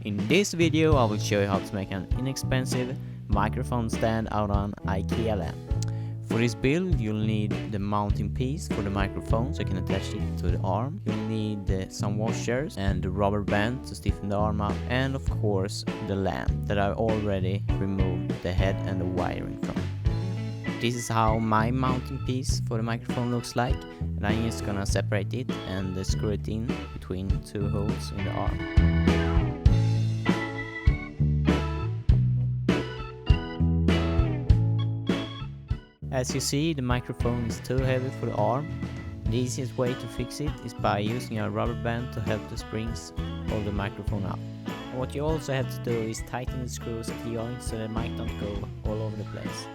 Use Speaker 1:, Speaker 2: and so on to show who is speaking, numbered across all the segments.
Speaker 1: In this video I will show you how to make an inexpensive microphone stand out on IKEA lamp. For this build you'll need the mounting piece for the microphone so you can attach it to the arm. You'll need some washers and the rubber band to stiffen the arm up, and of course the lamp that I already removed the head and the wiring from. This is how my mounting piece for the microphone looks like, and I'm just gonna separate it and screw it in between two holes in the arm. As you see, the microphone is too heavy for the arm. The easiest way to fix it is by using a rubber band to help the springs hold the microphone up. And what you also have to do is tighten the screws at the joints so they might not go all over the place.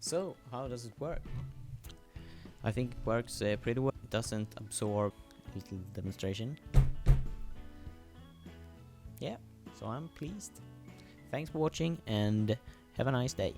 Speaker 1: So, how does it work? I think it works pretty well. It doesn't absorb a little demonstration. Yeah, so I'm pleased. Thanks for watching and have a nice day.